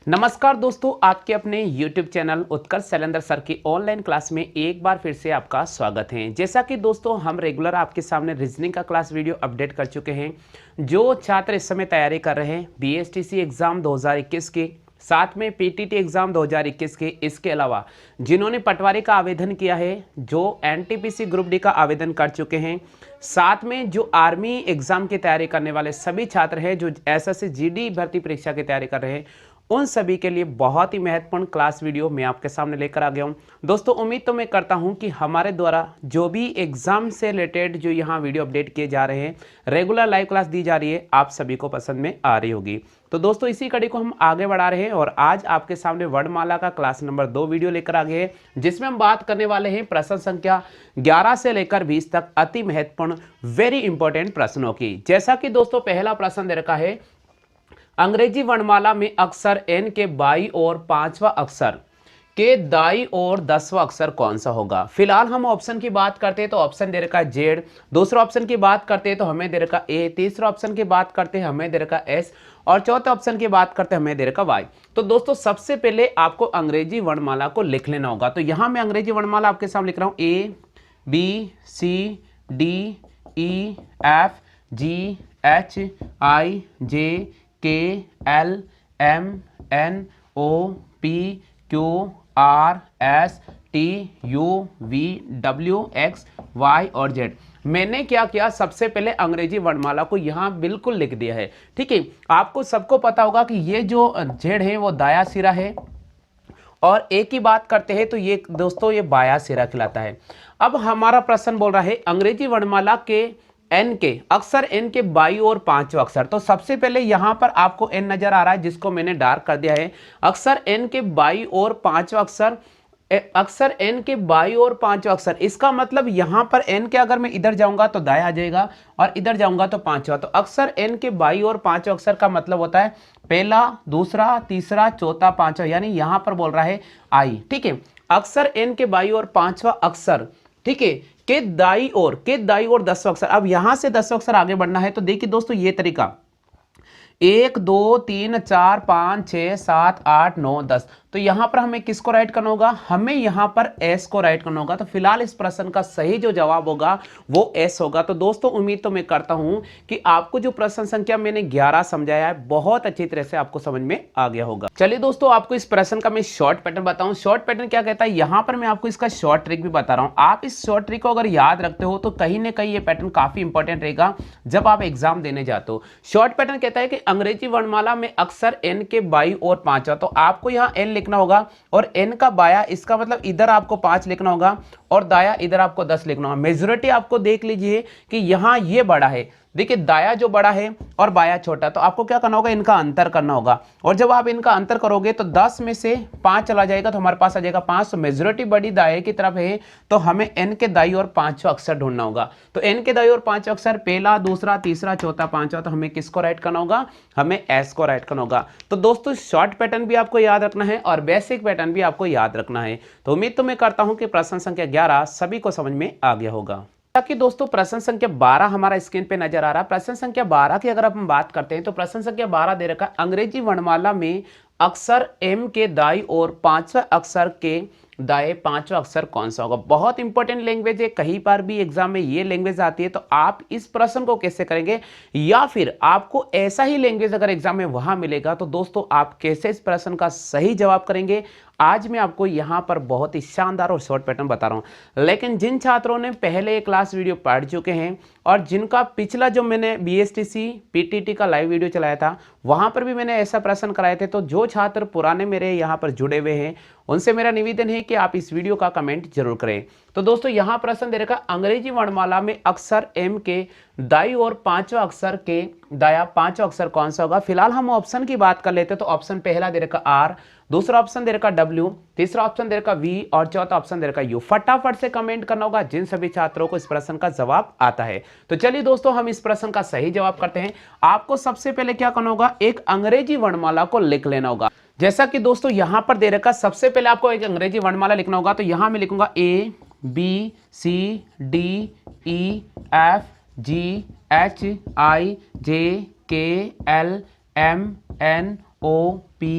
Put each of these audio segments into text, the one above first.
नमस्कार दोस्तों, आपके अपने YouTube चैनल उत्कर्ष शैलेंद्र सर की ऑनलाइन क्लास में एक बार फिर से आपका स्वागत है। जैसा कि दोस्तों हम रेगुलर आपके सामने रीजनिंग का क्लास वीडियो अपडेट कर चुके हैं। जो छात्र इस समय तैयारी कर रहे हैं BSTC एग्ज़ाम 2021 के, साथ में PTT एग्ज़ाम 2021 के, इसके अलावा जिन्होंने पटवारी का आवेदन किया है, जो NTPC ग्रुप डी का आवेदन कर चुके हैं, साथ में जो आर्मी एग्ज़ाम की तैयारी करने वाले सभी छात्र हैं, जो SSC GD भर्ती परीक्षा की तैयारी कर रहे हैं, उन सभी के लिए बहुत ही महत्वपूर्ण क्लास वीडियो मैं आपके सामने लेकर आ गया हूं। दोस्तों उम्मीद तो मैं करता हूं कि हमारे द्वारा जो भी एग्जाम से रिलेटेड जो यहां वीडियो अपडेट किए जा रहे हैं, रेगुलर लाइव क्लास दी जा रही है, आप सभी को पसंद में आ रही होगी। तो दोस्तों इसी कड़ी को हम आगे बढ़ा रहे हैं और आज आपके सामने वर्णमाला का क्लास नंबर 2 वीडियो लेकर आ गए हैं, जिसमें हम बात करने वाले हैं प्रश्न संख्या 11 से लेकर 20 तक अति महत्वपूर्ण वेरी इंपॉर्टेंट प्रश्नों की। जैसा कि दोस्तों पहला प्रश्न दे रखा है, अंग्रेजी वर्णमाला में अक्षर एन के बाई और 5वां अक्षर के दाई और 10वां अक्षर कौन सा होगा। फिलहाल हम ऑप्शन की बात करते हैं तो ऑप्शन दे रखा है जेड, दूसरा ऑप्शन की बात करते हैं तो हमें दे रखा ए, तीसरा ऑप्शन की बात करते हैं हमें दे रखा एस और चौथे ऑप्शन की बात करते हैं हमें दे रखा वाई। तो दोस्तों सबसे पहले आपको अंग्रेजी वर्णमाला को लिख लेना होगा। तो यहां मैं अंग्रेजी वर्णमाला आपके सामने लिख रहा हूं A B C D E F G H I J K L M N O P Q R S T U V W X Y और जेड। मैंने क्या किया, सबसे पहले अंग्रेजी वर्णमाला को यहां बिल्कुल लिख दिया है। ठीक है, आपको सबको पता होगा कि ये जो जेड है वो दाया सिरा है और ए की बात करते हैं तो ये दोस्तों ये बाया सिरा कहलाता है। अब हमारा प्रश्न बोल रहा है अंग्रेजी वर्णमाला के एन के अक्षर एन के बाई और 5वां अक्षर। तो सबसे पहले यहां पर आपको एन नजर आ रहा है, जिसको मैंने डार्क कर दिया है। अक्षर एन के बाई और 5वां अक्षर, अक्षर एन के बाई और 5वां अक्षर, इसका मतलब यहां पर एन के अगर मैं इधर जाऊंगा तो दाया आ जाएगा और इधर जाऊंगा तो 5वां। तो अक्षर एन के बाई और 5वां अक्षर का मतलब होता है पहला, दूसरा, तीसरा, चौथा, 5वां, यानी यहां पर बोल रहा है आई। ठीक है, अक्षर एन के बाई और 5वां अक्षर, ठीक है, के दाई और 10वां अक्षर। अब यहां से 10वां अक्षर आगे बढ़ना है तो देखिए दोस्तों ये तरीका 1 2 3 4 5 6 7 8 9 10। तो यहां पर हमें किसको राइट करना होगा, हमें यहां पर एस को राइट करना होगा। तो फिलहाल इस प्रश्न का सही जो जवाब होगा वो एस होगा। तो दोस्तों उम्मीद तो मैं करता हूं कि आपको जो प्रश्न संख्या मैंने 11 समझाया है बहुत अच्छी तरह से आपको समझ में आ गया होगा। चलिए दोस्तों आपको इस प्रश्न का मैं शॉर्ट पैटर्न बताऊं। शॉर्ट पैटर्न क्या कहता है, यहां पर मैं आपको इसका शॉर्ट ट्रिक भी बता रहा हूं। आप इस शॉर्ट ट्रिक को अगर याद रखते हो तो कहीं ना कहीं ये पैटर्न काफी इंपॉर्टेंट रहेगा जब आप एग्जाम देने जाते हो। शॉर्ट पैटर्न कहता है कि अंग्रेजी वर्णमाला में अक्षर एन के बाई और 5वां, तो आपको यहां एन लिखना होगा और एन का बाया, इसका मतलब इधर आपको 5 लिखना होगा और दाया इधर आपको 10 लिखना होगा। मेजॉरिटी आपको देख लीजिए कि यहां ये बड़ा है, देखिए दाया जो बड़ा है और बाया छोटा, तो आपको क्या करना होगा, इनका अंतर करना होगा। और जब आप इनका अंतर करोगे तो 10 में से 5 चला जाएगा तो हमारे पास आ जाएगा 5। तो मेजॉरिटी बड़ी दाएं की तरफ है, तो हमें एन के दाई और 5वां अक्षर ढूंढना होगा। तो एन के दाई और 5वां अक्षर पहला, दूसरा, तीसरा, चौथा, 5वां, तो हमें किसको राइट करना होगा, हमें एस को राइट करना होगा। तो दोस्तों शॉर्ट पैटर्न भी आपको याद रखना है और बेसिक पैटर्न भी आपको याद रखना है। तो उम्मीद तो मैं करता हूं कि प्रश्न संख्या 11 सभी को समझ में आ गया होगा। कि दोस्तों प्रश्न संख्या 12 हमारा स्क्रीन पे नजर आ रहा है। प्रश्न संख्या 12 की अगर हम बात करते हैं तो प्रश्न संख्या 12 दे रखा है अंग्रेजी वर्णमाला में अक्षर एम के दाई और 5वां अक्षर के दाएं 5वां अक्षर कौन सा होगा। बहुत इंपॉर्टेंट लैंग्वेज है, कहीं पर भी एग्जाम में ये लैंग्वेज आती है तो आप इस प्रश्न को कैसे करेंगे, या फिर आपको ऐसा ही लैंग्वेज अगर एग्जाम में वहां मिलेगा तो दोस्तों आप कैसे इस प्रश्न का सही जवाब करेंगे, आज मैं आपको यहां पर बहुत ही शानदार और शॉर्ट पैटर्न बता रहा हूं। लेकिन जिन छात्रों ने पहले क्लास वीडियो पढ़ चुके हैं और जिनका पिछला जो मैंने BSTC PTT का लाइव वीडियो चलाया था वहां पर भी मैंने ऐसा प्रश्न कराए थे, तो जो छात्र पुराने मेरे यहां पर जुड़े हुए हैं उनसे मेरा निवेदन है कि आप इस वीडियो का कमेंट जरूर करें। तो दोस्तों यहां प्रश्न दे रखा अंग्रेजी वर्णमाला में अक्षर एम के दाई और 5वां अक्षर के दाया 5वां अक्षर कौन सा होगा। फिलहाल हम ऑप्शन की बात कर लेते हैं तो ऑप्शन पहला दे रखा आर, दूसरा ऑप्शन दे रखा W, तीसरा ऑप्शन दे रखा V और चौथा ऑप्शन दे रखा U। फटाफट से कमेंट करना होगा जिन सभी छात्रों को इस प्रश्न का जवाब आता है। तो चलिए दोस्तों हम इस प्रश्न का सही जवाब करते हैं। आपको सबसे पहले क्या करना होगा, एक अंग्रेजी वर्णमाला को लिख लेना होगा। जैसा कि दोस्तों यहां पर दे रखा सबसे पहले आपको एक अंग्रेजी वर्णमाला लिखना होगा। तो यहां मैं लिखूंगा A B C D E F G H I J K L M N O P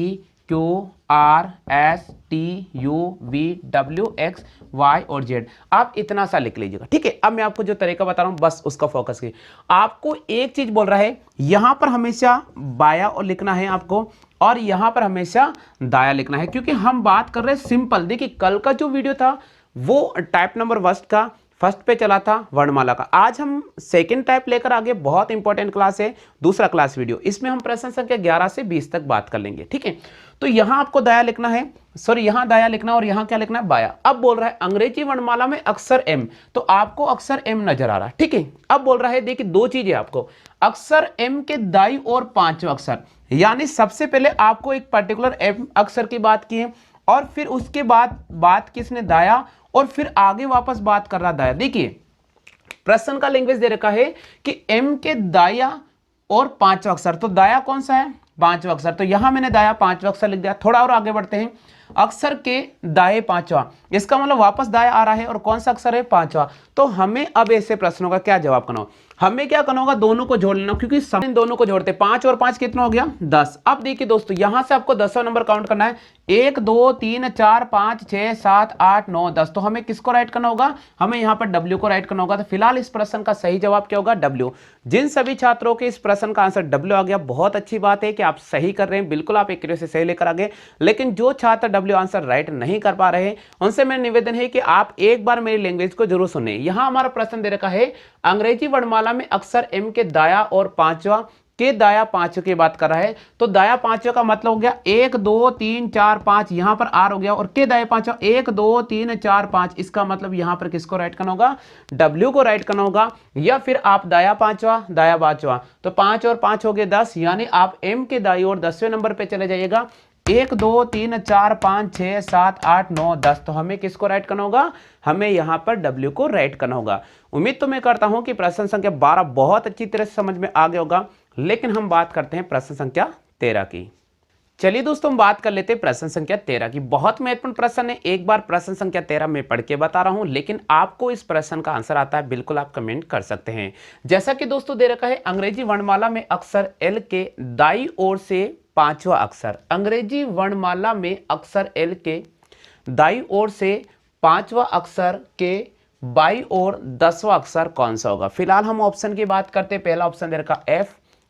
QRSTUVWXY और Z। आप इतना सा लिख लीजिएगा, ठीक है। अब मैं आपको जो तरीका बता रहा हूं बस उसका फोकस कीजिए। आपको एक चीज बोल रहा है, यहां पर हमेशा बाया और लिखना है आपको, और यहां पर हमेशा दाया लिखना है, क्योंकि हम बात कर रहे हैं सिंपल। देखिए कल का जो वीडियो था वो टाइप नंबर फर्स्ट पे चला था वर्णमाला का। आज हम सेकंड टाइप लेकर आगे, बहुत इंपॉर्टेंट क्लास है, दूसरा क्लास वीडियो। इसमें हम प्रश्न संख्या 11 से 20 तक बात कर लेंगे, ठीक है। तो यहां आपको दाया लिखना है, सॉरी यहां दाया लिखना और यहां क्या लिखना है, बाया। अब बोल रहा है अंग्रेजी वर्णमाला में अक्षर एम, तो आपको अक्षर एम नजर आ रहा है, ठीक है। अब बोल रहा है देखिए दो चीजें आपको, अक्षर एम के दाई और पांचवा अक्षर, यानी सबसे पहले आपको एक पर्टिकुलर एम अक्षर की बात की है, और फिर उसके बाद बात किसने, दाया, और फिर आगे वापस बात कर रहा दाया। देखिए प्रश्न का लैंग्वेज दे रखा है कि एम के दाया और पांचवा अक्षर, तो दाया कौन सा है, पांचवा अक्षर, तो यहां मैंने दाया पांचवा अक्षर लिख दिया। थोड़ा और आगे बढ़ते हैं, अक्षर के दाएं पांचवा, इसका मतलब वापस दाया आ रहा है, और कौन सा अक्षर है, पांचवा। तो हमें अब ऐसे प्रश्नों का क्या जवाब करना होगा, हमें क्या करना होगा, दोनों को जोड़ लेना, क्योंकि इन दोनों को जोड़ते 5 और 5 कितना हो गया, 10। अब देखिए दोस्तों यहां से आपको 10वां नंबर काउंट करना है, 1 2 3 4 5 6 7 8 9 10। तो हमें किसको राइट करना होगा, हमें यहां पर W को राइट करना होगा। तो फिलहाल इस प्रश्न का सही जवाब क्या होगा, W। जिन सभी छात्रों के इस प्रश्न का आंसर W आ गया, बहुत अच्छी बात है कि आप सही कर रहे हैं, बिल्कुल आप एक से सही लेकर आ गए। लेकिन जो छात्र W आंसर राइट नहीं कर पा रहे हैं, उनसे मेरा निवेदन है कि आप एक बार मेरी लैंग्वेज को जरूर सुने। यहां हमारा प्रश्न दे रखा है अंग्रेजी वर्णमाला में अक्षर एम के दाया और पांचवा, के दाया पांचवा की बात कर रहा है। तो दाया पांचवा का मतलब हो गया 1 2 3 4 5, यहां पर आर हो गया, और के दाया पांचवा 1 2 3 4 5, इसका मतलब यहां पर किसको राइट करना होगा, W को राइट करना होगा। या फिर आप दाया पांचवा, तो 5 और 5 हो गए 10, यानी आप एम के दाई और 10वें नंबर पे चले जाइएगा। 1 2 3 4 5 6 7 8 9 10। तो हमें किसको राइट करना होगा, हमें यहां पर W को राइट करना होगा। उम्मीद तो मैं करता हूं कि प्रश्न संख्या 12 बहुत अच्छी तरह से समझ में आ गया होगा। लेकिन हम बात करते हैं प्रश्न संख्या 13 की। चलिए दोस्तों हम बात कर लेते हैं प्रश्न संख्या 13 की। बहुत महत्वपूर्ण प्रश्न है, एक बार प्रश्न संख्या 13 में पढ़ के बता रहा हूं, लेकिन आपको इस प्रश्न का आंसर आता है, बिल्कुल आप कमेंट कर सकते हैं। जैसा कि दोस्तों दे रखा है अंग्रेजी वर्णमाला में अक्षर एल के दाई ओर से पांचवा अक्षर, अंग्रेजी वर्णमाला में अक्षर एल के दाई ओर से पांचवा अक्षर के बाई ओर 10वां अक्षर कौन सा होगा। फिलहाल हम ऑप्शन की बात करते हैं। पहला ऑप्शन दे रखा F,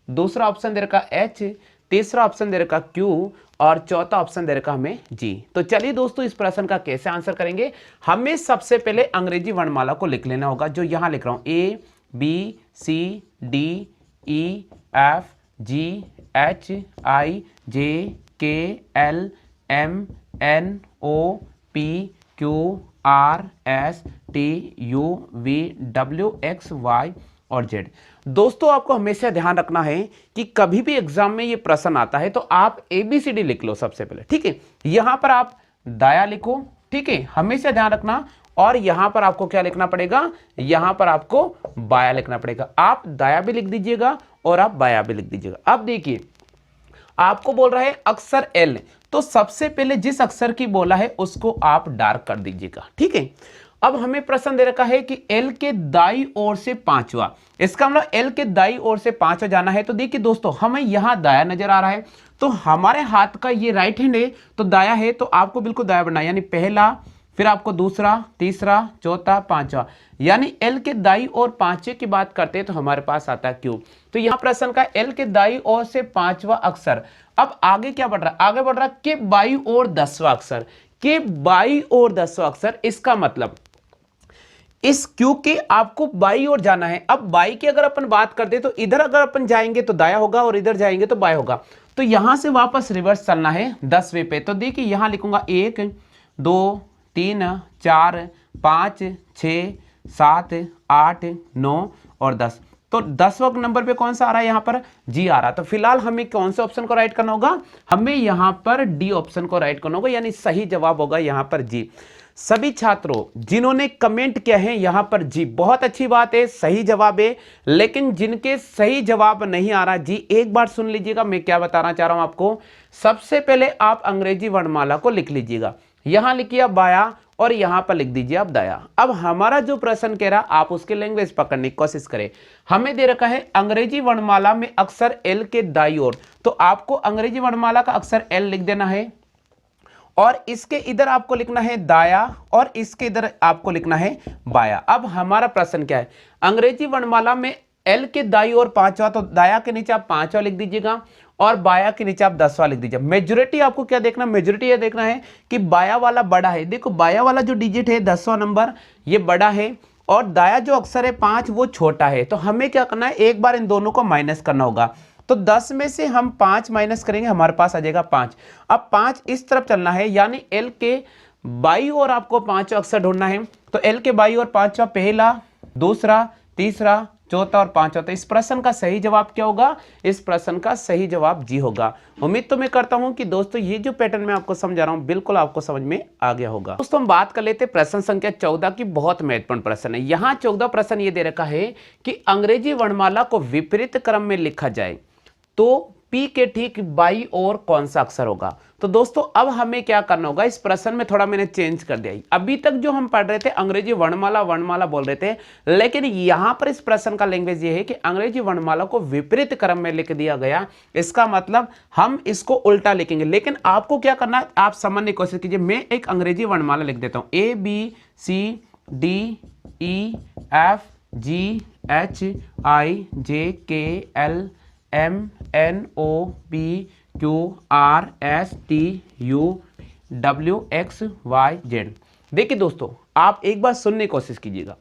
दूसरा ऑप्शन दे रखा H, तीसरा ऑप्शन दे रखा Q, और चौथा ऑप्शन दे रखा हमें G। तो चलिए दोस्तों इस प्रश्न का कैसे आंसर करेंगे, हमें सबसे पहले अंग्रेजी वर्णमाला को लिख लेना होगा, जो यहां लिख रहा हूं A B C D E F G H I J K L M N O P Q R S T U V W X Y और Z। दोस्तों आपको हमेशा ध्यान रखना है कि कभी भी एग्जाम में ये प्रश्न आता है तो आप ABCD लिख लो सबसे पहले, ठीक है। यहां पर आप दाया लिखो, ठीक है, हमेशा ध्यान रखना। और यहां पर आपको क्या लिखना पड़ेगा, यहां पर आपको बाया लिखना पड़ेगा। आप दाया भी लिख दीजिएगा और आप बाया भी लिख दीजिएगा। अब देखिए आपको बोल रहा है अक्षर एल, तो सबसे पहले जिस अक्षर की बोला है उसको आप डार्क कर दीजिएगा, ठीक है। अब हमें प्रश्न दे रखा है कि एल के दाई ओर से पांचवा, इसका मतलब एल के दाई ओर से पांचवा जाना है। तो देखिए दोस्तों हमें यहां दाया नजर आ रहा है, तो हमारे हाथ का ये राइट हैंड है तो दाया है, तो आपको बिल्कुल दाया बनना है, यानी पहला, फिर आपको दूसरा, तीसरा, चौथा, पांचवा, यानी एल के दाई और पांचवे की बात करते हैं तो हमारे पास आता है क्यू। तो यहां प्रश्न का एल के दाई ओर से पांचवा अक्षर। अब आगे क्या बढ़ रहा है, आगे बढ़ रहा है के बाई और 10वां अक्षर, के बाई और 10वां अक्षर, इसका मतलब इस क्यू के आपको बाई ओर जाना है। अब बाई की अगर अपन बात करते तो इधर अगर अपन जाएंगे तो दाया होगा और इधर जाएंगे तो बाया होगा, तो यहां से वापस रिवर्स चलना है 10वें पे। तो देखिए यहां लिखूंगा 1 2 3 4 5 6 7 8 9 और 10। तो 10वें नंबर पे कौन सा आ रहा है, यहां पर जी आ रहा। तो फिलहाल हमें कौन से ऑप्शन को राइट करना होगा, हमें यहां पर डी ऑप्शन को राइट करना होगा, यानी सही जवाब होगा यहां पर जी। सभी छात्रों जिन्होंने कमेंट किया है यहां पर जी, बहुत अच्छी बात है, सही जवाब है। लेकिन जिनके सही जवाब नहीं आ रहा जी, एक बार सुन लीजिएगा मैं क्या बताना चाह रहा हूं आपको। सबसे पहले आप अंग्रेजी वर्णमाला को लिख लीजिएगा, यहां लिखिए बाया और यहां पर लिख दीजिए आप दाया। अब हमारा जो प्रश्न कह रहा आप उसके लैंग्वेज पकड़ने की कोशिश करें। हमें दे रखा है अंग्रेजी वर्णमाला में अक्षर एल के दाईं ओर, तो आपको अंग्रेजी वर्णमाला का अक्षर एल लिख देना है और इसके इधर आपको लिखना है दाया और इसके इधर आपको लिखना है बाया। अब हमारा प्रश्न क्या है, अंग्रेजी वर्णमाला में एल के दाई ओर 5वां, तो दाया के नीचे आप 5वां लिख दीजिएगा और बाया के नीचे आप 10वां लिख दीजिए। मेजोरिटी आपको क्या देखना, मेजोरिटी ये देखना है कि बाया वाला बड़ा है। देखो बाया वाला जो डिजिट है 10वां नंबर ये बड़ा है और दाया जो अक्षर है 5 वो छोटा है। तो हमें क्या करना है, एक बार इन दोनों को माइनस करना होगा। तो 10 में से हम 5 माइनस करेंगे, हमारे पास आ जाएगा 5। अब 5 इस तरफ चलना है, यानी एल के बाई ओर आपको 5 अक्षर ढूंढना है। तो एल के बाई ओर 5वां, पहला, दूसरा, तीसरा, चौथा और 5वां। तो इस प्रश्न का सही जवाब क्या होगा, इस प्रश्न का सही जवाब जी होगा। उम्मीद तो मैं करता हूं कि दोस्तों ये जो पैटर्न मैं आपको समझा रहा हूं बिल्कुल आपको समझ में आ गया होगा। दोस्तों हम बात कर लेते हैं प्रश्न संख्या 14 की। बहुत महत्वपूर्ण प्रश्न है। यहां 14 प्रश्न ये दे रखा है कि अंग्रेजी वर्णमाला को विपरीत क्रम में लिखा जाए तो पी के ठीक बाई ओर कौन सा अक्षर होगा। तो दोस्तों अब हमें क्या करना होगा, इस प्रश्न में थोड़ा मैंने चेंज कर दिया। अभी तक जो हम पढ़ रहे थे अंग्रेजी वर्णमाला वर्णमाला बोल रहे थे, लेकिन यहां पर इस प्रश्न का लैंग्वेज ये है कि अंग्रेजी वर्णमाला को विपरीत क्रम में लिख दिया गया। इसका मतलब हम इसको उल्टा लिखेंगे। लेकिन आपको क्या करना है, आप समझने की कोशिश कीजिए। मैं एक अंग्रेजी वर्णमाला लिख देता हूं, A B C D E F G H I J K L M N O P Q R S T U W X Y Z। देखिए दोस्तों आप एक बार सुनने की कोशिश कीजिएगा।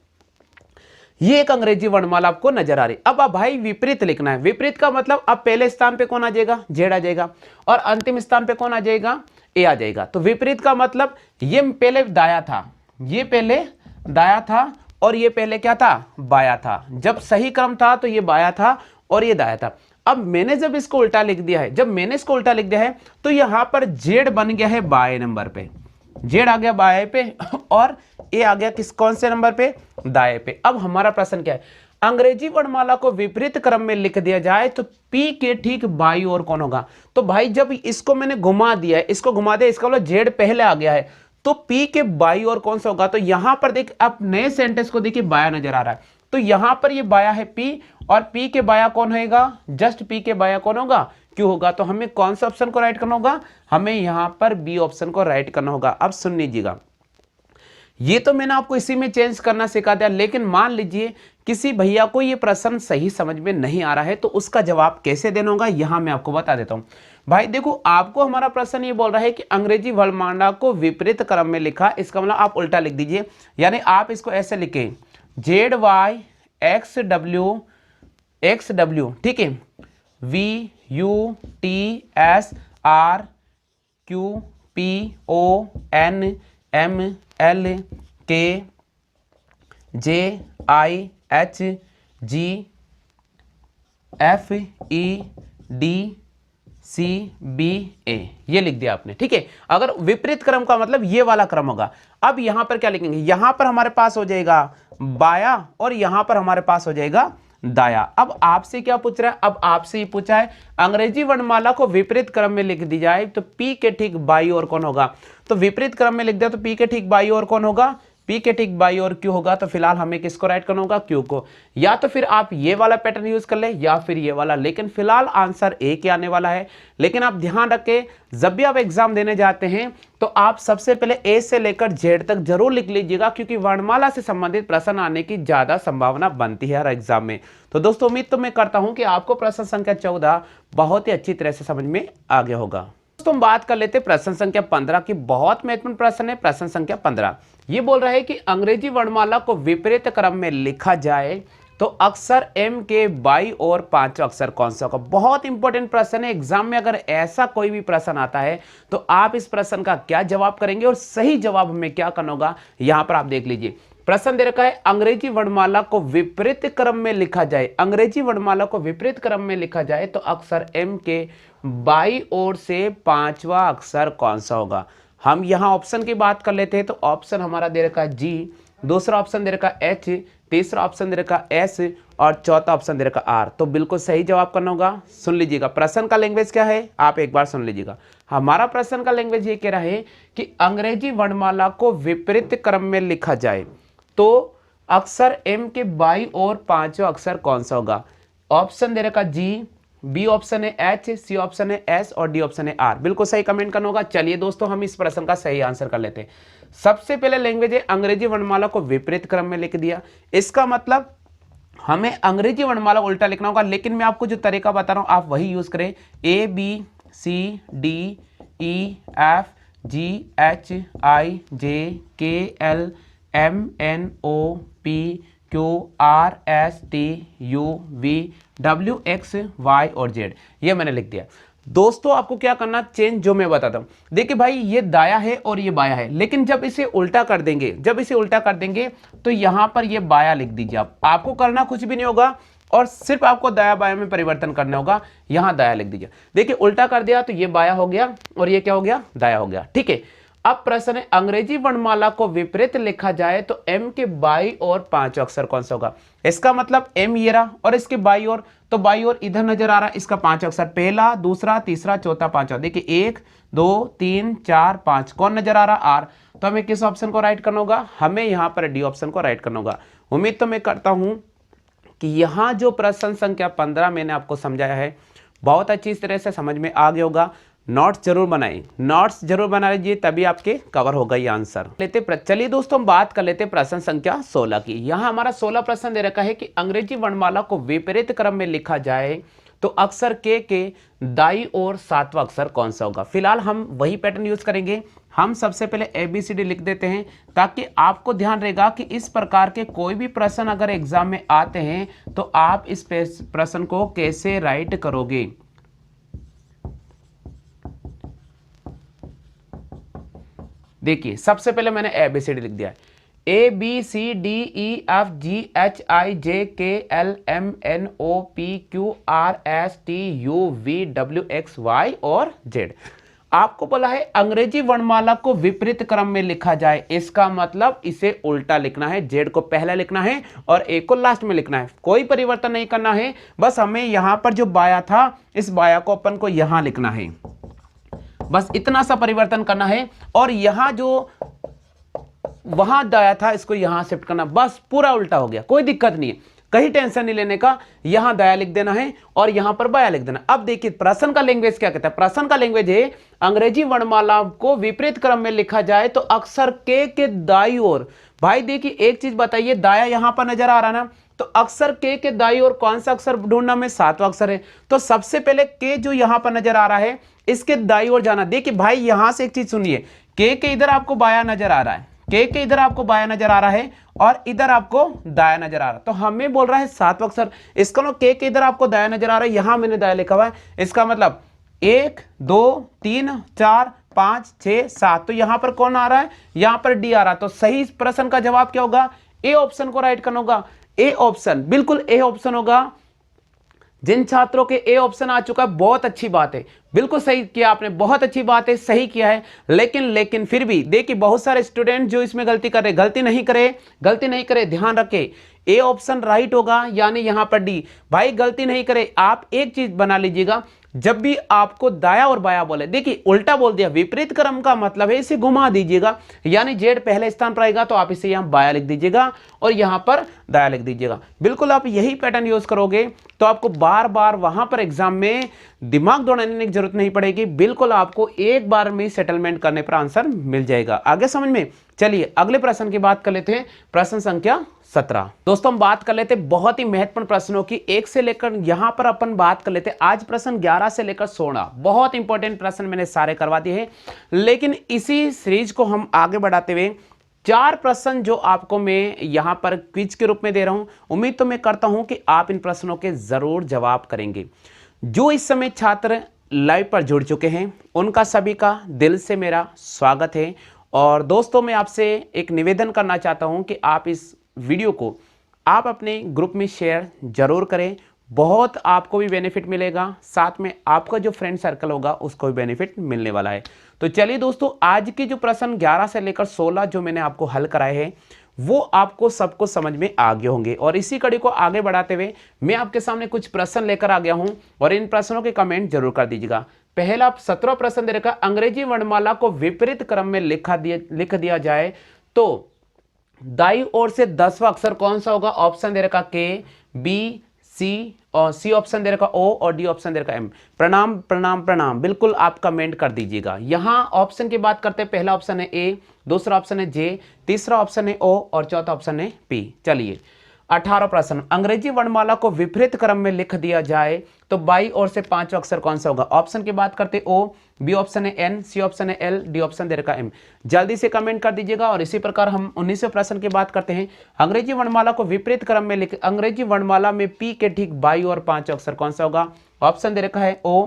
ये एक अंग्रेजी वर्णमाला आपको नजर आ रही। अब आप भाई विपरीत लिखना है। विपरीत का मतलब अब पहले स्थान पे कौन आ जाएगा, जेड आ जाएगा और अंतिम स्थान पे कौन आ जाएगा, ए आ जाएगा। तो विपरीत का मतलब ये पहले दाया था, ये पहले दाया था और ये पहले क्या था, बाया था। जब सही क्रम था तो ये बाया था और ये दाया था। अब मैंने जब इसको उल्टा लिख दिया है, जब मैंने इसको उल्टा लिख दिया है तो यहां पर जेड बन गया है बाएं नंबर पे, जेड आ गया बाएं पे और ए आ गया किस कौन से नंबर पे, दाएं पे। अब हमारा प्रश्न क्या है, अंग्रेजी वर्णमाला को विपरीत क्रम में लिख दिया जाए तो पी के ठीक बाई ओर कौन होगा। तो भाई जब इसको मैंने घुमा दिया है, इसको घुमा दिया, इसका मतलब जेड पहले आ गया है, तो पी के बाई ओर कौन सा होगा। तो यहां पर देख, आप नए सेंटेंस को देखिए, बाया नजर आ रहा है, तो यहां पर ये बाया है पी और पी के बाया कौन होगा, जस्ट पी के बाया कौन होगा, क्यों होगा। तो हमें कौन सा ऑप्शन को राइट करना होगा, हमें यहां पर बी ऑप्शन को राइट करना होगा। अब सुन लीजिएगा, ये तो मैंने आपको इसी में चेंज करना सिखा दिया, लेकिन मान लीजिए किसी भैया को ये प्रश्न सही समझ में नहीं आ रहा है तो उसका जवाब कैसे देना होगा, यहां मैं आपको बता देता हूं। भाई देखो, आपको हमारा प्रश्न ये बोल रहा है कि अंग्रेजी वर्णमाला को विपरीत क्रम में लिखा, इसका मतलब आप उल्टा लिख दीजिए। यानी आप इसको ऐसे लिखें, जेड वाई एक्स डब्ल्यू, ठीक है, V U T S R Q P O N M L K J I H G F E D C B A, ये लिख दिया आपने, ठीक है। अगर विपरीत क्रम का मतलब ये वाला क्रम होगा। अब यहां पर क्या लिखेंगे, यहां पर हमारे पास हो जाएगा बाया और यहां पर हमारे पास हो जाएगा दाया। अब आपसे क्या पूछ रहा है, अब आपसे ये पूछा है अंग्रेजी वर्णमाला को विपरीत क्रम में लिख दी जाए तो पी के ठीक बाई ओर कौन होगा। तो विपरीत क्रम में लिख दिया तो पी के ठीक बाई ओर कौन होगा, पी के ठीक बाई ओर क्यू होगा। तो फिलहाल हमें किसको राइट करना होगा, क्यू को। या तो फिर आप ये वाला पैटर्न यूज कर ले या फिर ये वाला, लेकिन फिलहाल आंसर ए के आने वाला है। लेकिन आप ध्यान रखें, जब भी आप एग्जाम देने जाते हैं तो आप सबसे पहले ए से लेकर जेड तक जरूर लिख लीजिएगा, क्योंकि वर्णमाला से संबंधित प्रश्न आने की ज्यादा संभावना बनती है हर एग्जाम में। तो दोस्तों उम्मीद तो मैं करता हूं कि आपको प्रश्न संख्या 14 बहुत ही अच्छी तरह से समझ में आ गया होगा। दोस्तों हम बात कर लेते हैं प्रश्न संख्या 15 की। बहुत महत्वपूर्ण प्रश्न है प्रश्न संख्या 15। ये बोल रहा है कि अंग्रेजी वर्णमाला को विपरीत क्रम में लिखा जाए तो अक्षर एम के बाई और 5वां अक्षर कौन सा होगा। बहुत इंपॉर्टेंट प्रश्न है। एग्जाम में अगर ऐसा कोई भी प्रश्न आता है तो आप इस प्रश्न का क्या जवाब करेंगे और सही जवाब हमें क्या करना होगा, यहां पर आप देख लीजिए। प्रश्न दे रखा है अंग्रेजी वर्णमाला को विपरीत क्रम में लिखा जाए, अंग्रेजी वर्णमाला को विपरीत क्रम में लिखा जाए तो अक्षर एम के बाई ओर से 5वां अक्षर कौन सा होगा। हम यहां ऑप्शन की बात कर लेते हैं तो ऑप्शन हमारा दे रखा है जी, दूसरा ऑप्शन दे रखा है एच, तीसरा ऑप्शन दे रखा एस और चौथा ऑप्शन दे रखा आर। तो बिल्कुल सही जवाब करना होगा। सुन लीजिएगा प्रश्न का लैंग्वेज क्या है, आप एक बार सुन लीजिएगा। हमारा प्रश्न का लैंग्वेज ये कह रहा है कि अंग्रेजी वर्णमाला को विपरीत क्रम में लिखा जाए तो अक्षर एम के बाईं ओर पांचवा अक्षर कौन सा होगा। ऑप्शन दे रखा जी, बी ऑप्शन है एच, सी ऑप्शन है एस और डी ऑप्शन है आर। बिल्कुल सही कमेंट करना होगा। चलिए दोस्तों हम इस प्रश्न का सही आंसर कर लेते हैं। सबसे पहले लैंग्वेज है अंग्रेजी वर्णमाला को विपरीत क्रम में लिख दिया। इसका मतलब हमें अंग्रेजी वर्णमाला उल्टा लिखना होगा, लेकिन मैं आपको जो तरीका बता रहा हूं आप वही यूज करें। A B C D E F G H I J K L M N O P Q R S T U V W X Y और जेड, ये मैंने लिख दिया। दोस्तों आपको क्या करना, चेंज जो मैं बताता हूं। देखिए भाई ये दाया है और ये बाया है, लेकिन जब इसे उल्टा कर देंगे, तो यहां पर ये बाया लिख दीजिए। आपको करना कुछ भी नहीं होगा और सिर्फ आपको दाया बाया में परिवर्तन करना होगा। यहां दाया लिख दीजिए। देखिए उल्टा कर दिया तो ये बाया हो गया और ये क्या हो गया, दाया हो गया। ठीक है, अब प्रश्न है अंग्रेजी वर्णमाला को विपरीत लिखा जाए तो एम के बाईं ओर पांचवा अक्षर कौन सा होगा। इसका मतलब एम ये रहा और इसके बाईं ओर, तो बाईं ओर इधर नजर आ रहा है इसका पांचवा अक्षर, पहला दूसरा तीसरा चौथा पांचवा। देखिए 1 2 3 4 5 कौन नजर आ रहा, आर। तो हमें किस ऑप्शन को राइट करना होगा, हमें यहां पर डी ऑप्शन को राइट करना होगा। उम्मीद तो मैं करता हूं कि यहां जो प्रश्न संख्या 15 मैंने आपको समझाया है बहुत अच्छी तरह से समझ में आ गया होगा। नोट्स जरूर बनाएं, नोट्स जरूर बना लीजिए, तभी आपके कवर होगा ये आंसर। चलिए दोस्तों हम बात कर लेते प्रश्न संख्या 16 की। यहां हमारा 16 प्रश्न दे रखा है कि अंग्रेजी वर्णमाला को विपरीत क्रम में लिखा जाए तो अक्षर के दाईं ओर सातवां अक्षर कौन सा होगा। फिलहाल हम वही पैटर्न यूज करेंगे। हम सबसे पहले ABCD लिख देते हैं ताकि आपको ध्यान रहेगा कि इस प्रकार के कोई भी प्रश्न अगर एग्जाम में आते हैं तो आप इस प्रश्न को कैसे राइट करोगे। देखिए सबसे पहले मैंने ABCD लिख दिया है, ABCDEFGHIJKLMNOPQRSTUVWXY और Z। आपको बोला है अंग्रेजी वर्णमाला को विपरीत क्रम में लिखा जाए, इसका मतलब इसे उल्टा लिखना है। Z को पहला लिखना है और A को लास्ट में लिखना है। कोई परिवर्तन नहीं करना है, बस हमें यहां पर जो बाया था इस बाया को अपन को यहां लिखना है, बस इतना सा परिवर्तन करना है। और यहां जो वहां दाया था इसको यहां शिफ्ट करना, बस पूरा उल्टा हो गया, कोई दिक्कत नहीं है, कहीं टेंशन नहीं लेने का। यहां दाया लिख देना है और यहां पर बाया लिख देना। अब देखिए प्रश्न का लैंग्वेज क्या कहता है। प्रश्न का लैंग्वेज है अंग्रेजी वर्णमाला को विपरीत क्रम में लिखा जाए तो अक्षर के दाईं ओर। भाई देखिए एक चीज बताइए, दाया यहां पर नजर आ रहा ना, तो अक्षर के दाईं ओर कौन सा अक्षर ढूंढना में, सातवां अक्षर है। तो सबसे पहले के जो यहां पर नजर आ रहा है इसके दाईं ओर जाना। देखिए भाई यहां से एक चीज सुनिए, के इधर आपको बाया नजर आ रहा है, के इधर आपको बाया नजर आ रहा है और इधर आपको दाया नजर आ रहा है। तो हमें बोल रहा है सातवां अक्षर, इसका मतलब के इधर आपको दाया नजर आ रहा है, यहां मैंने दाया लिखा हुआ है। इसका मतलब 1 2 3 4 5 6 7, तो यहां पर कौन आ रहा है, यहां पर डी आ रहा है। तो सही प्रश्न का जवाब क्या होगा, ए ऑप्शन को राइट करना होगा। ए ऑप्शन, बिल्कुल ए ऑप्शन होगा। जिन छात्रों के ए ऑप्शन आ चुका है बहुत अच्छी बात है, बिल्कुल सही किया आपने, बहुत अच्छी बात है, सही किया है। लेकिन फिर भी देखिए बहुत सारे स्टूडेंट जो इसमें गलती कर रहे, गलती नहीं करे, ध्यान रखे ए ऑप्शन राइट होगा, यानी यहां पर डी। भाई गलती नहीं करे, आप एक चीज बना लीजिएगा, जब भी आपको दाया और बाया बोले, देखिए उल्टा बोल दिया, विपरीत क्रम का मतलब है इसे घुमा दीजिएगा, यानी जेड पहले स्थान पर आएगा तो आप इसे यहां बाया लिख दीजिएगा और यहां पर दाया लिख दीजिएगा। बिल्कुल आप यही पैटर्न यूज करोगे तो आपको बार बार वहां पर एग्जाम में दिमाग दौड़ाने की जरूरत नहीं पड़ेगी, बिल्कुल आपको एक बार में सेटलमेंट करने पर आंसर मिल जाएगा। आगे समझ में। चलिए अगले प्रश्न की बात कर लेते हैं, प्रश्न संख्या 17। दोस्तों हम बात कर लेते हैं बहुत ही महत्वपूर्ण प्रश्नों की, 1 से लेकर यहां पर अपन बात कर लेते हैं आज प्रश्न 11 से लेकर 16। बहुत इंपॉर्टेंट प्रश्न मैंने सारे करवा दिए हैं, लेकिन इसी सीरीज को हम आगे बढ़ाते हुए 4 प्रश्न जो आपको मैं यहां पर क्विज के रूप में दे रहा हूं, उम्मीद तो मैं करता हूं कि आप इन प्रश्नों के जरूर जवाब करेंगे। जो इस समय छात्र लाइव पर जुड़ चुके हैं उनका सभी का दिल से मेरा स्वागत है। और दोस्तों मैं आपसे एक निवेदन करना चाहता हूं कि आप इस वीडियो को आप अपने ग्रुप में शेयर जरूर करें, बहुत आपको भी बेनिफिट मिलेगा, साथ में आपका जो फ्रेंड सर्कल होगा उसको भी बेनिफिट मिलने वाला है। तो चलिए दोस्तों आज के जो प्रश्न 11 से लेकर 16 जो मैंने आपको हल कराए हैं वो आपको सबको समझ में आ गए होंगे। और इसी कड़ी को आगे बढ़ाते हुए मैं आपके सामने कुछ प्रश्न लेकर आ गया हूं और इन प्रश्नों के कमेंट जरूर कर दीजिएगा। पहला 17 प्रश्न दे रखा, अंग्रेजी वर्णमाला को विपरीत क्रम में लिख दिया जाए तो दाई ओर से 10वां अक्षर कौन सा होगा? ऑप्शन दे रखा के, बी, सी, और सी ऑप्शन दे रखा ओ, और डी ऑप्शन दे रखा एम। प्रणाम प्रणाम प्रणाम, बिल्कुल आप कमेंट कर दीजिएगा। यहां ऑप्शन की बात करते हैं, पहला ऑप्शन है ए, दूसरा ऑप्शन है जे, तीसरा ऑप्शन है ओ और चौथा ऑप्शन है पी। चलिए 18 प्रश्न, अंग्रेजी वर्णमाला को विपरीत क्रम में लिख दिया जाए तो बाई ओर से 5वां अक्षर कौन सा होगा? ऑप्शन की बात करते ओ, बी ऑप्शन है एन, सी ऑप्शन है एल, डी ऑप्शन दे रखा एम। जल्दी से कमेंट कर दीजिएगा। और इसी प्रकार हम 19वें प्रश्न की बात करते हैं, अंग्रेजी वर्णमाला को विपरीत क्रम में लिख, अंग्रेजी वर्णमाला में पी के ठीक बाई और 5वां अक्षर कौन सा होगा? ऑप्शन दे रखा है ओ,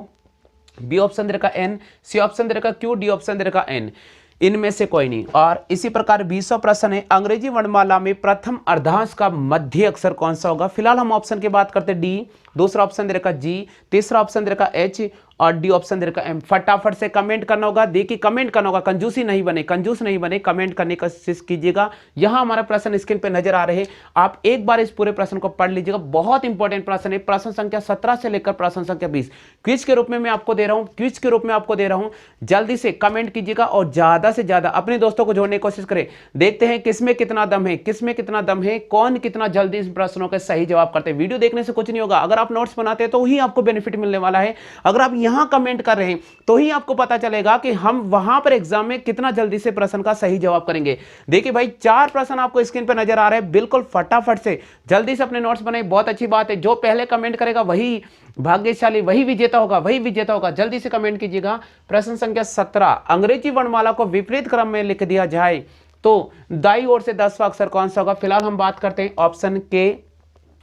बी ऑप्शन दे रखा एन, सी ऑप्शन दे रखा क्यू, डी ऑप्शन दे रखा एन। इनमें से कोई नहीं। और इसी प्रकार 20वां प्रश्न है, अंग्रेजी वर्णमाला में प्रथम अर्धांश का मध्य अक्षर कौन सा होगा? फिलहाल हम ऑप्शन की बात करते हैं डी, दूसरा ऑप्शन दे रखा जी, तीसरा ऑप्शन दे रखा एच और डी ऑप्शन दे रखा एम। फटाफट से कमेंट करना होगा, देखिए कमेंट करना होगा, कंजूसी नहीं बने, कंजूस नहीं बने, कमेंट करने की कोशिश कीजिएगा। यहां हमारा प्रश्न स्क्रीन पे नजर आ रहे हैं, आप एक बार इस पूरे प्रश्न को पढ़ लीजिएगा। बहुत इंपॉर्टेंट प्रश्न है, प्रश्न संख्या 17 से लेकर प्रश्न संख्या 20 क्विज के रूप में मैं आपको दे रहा हूं, क्विज के रूप में आपको दे रहा हूं। जल्दी से कमेंट कीजिएगा और ज्यादा से ज्यादा अपने दोस्तों को जोड़ने की कोशिश करें। देखते हैं किसमें कितना दम है, किसमें कितना दम है, कौन कितना जल्दी इस प्रश्नों के सही जवाब करते हैं। वीडियो देखने से कुछ नहीं होगा, अगर आप नोट्स बनाते हैं तो ही आपको बेनिफिट मिलने वाला है। अगर आप यहां कमेंट कर रहे हैं तो ही आपको पता चलेगा कि हम वहां पर एग्जाम में कितना जल्दी से प्रश्न का सही जवाब करेंगे। देखिए भाई 4 प्रश्न आपको स्क्रीन पर नजर आ रहे हैं, बिल्कुल फटाफट से जल्दी से अपने नोट्स बनाए। बहुत अच्छी बात है, जो पहले कमेंट करेगा वही भाग्यशाली, वही विजेता होगा, वही विजेता होगा। जल्दी से कमेंट कीजिएगा। प्रश्न संख्या 17, अंग्रेजी वर्णमाला को विपरीत क्रम में लिख दिया जाए तो दाई ओर से 10वां अक्षर कौन सा होगा? फिलहाल हम बात करते हैं ऑप्शन के,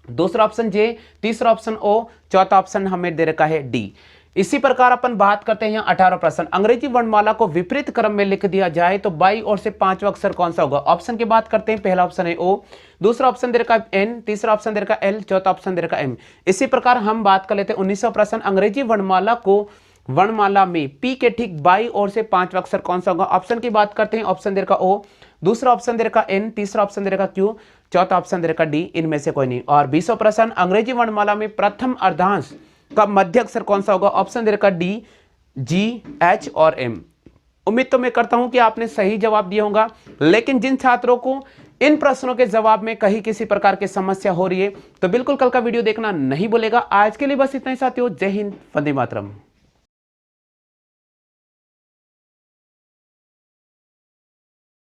दूसरा ऑप्शन जे, तीसरा ऑप्शन ओ, चौथा ऑप्शन हमें दे रखा है डी। इसी प्रकार अपन बात करते हैं 18 प्रश्न, अंग्रेजी वर्णमाला को विपरीत क्रम में लिख दिया जाए तो बाई ओर से 5वां अक्षर कौन सा होगा? ऑप्शन की बात करते हैं, पहला ऑप्शन है ओ, दूसरा ऑप्शन दे रखा है एन, तीसरा ऑप्शन दे रखा है एल, चौथा ऑप्शन दे रखा है एम। इसी प्रकार हम बात कर लेते हैं 19वां प्रश्न, अंग्रेजी वर्णमाला में पी के ठीक बाई ओर से 5वां अक्षर कौन सा होगा? ऑप्शन की बात करते हैं, ऑप्शन दे रखा ओ, दूसरा ऑप्शन दे रखा एन, तीसरा ऑप्शन दे रखा क्यू, चौथा ऑप्शन दे रखा डी। इनमें से कोई नहीं। और 20वां प्रश्न, अंग्रेजी वर्णमाला में प्रथम अर्धांश का मध्य अक्षर कौन सा होगा? ऑप्शन दे रखा डी, जी, एच और एम। उम्मीद तो मैं करता हूं कि आपने सही जवाब दिया होगा, लेकिन जिन छात्रों को इन प्रश्नों के जवाब में कहीं किसी प्रकार की समस्या हो रही है तो बिल्कुल कल का वीडियो देखना नहीं भूलेगा। आज के लिए बस इतना ही साथियों, जय हिंद, वंदे मातरम।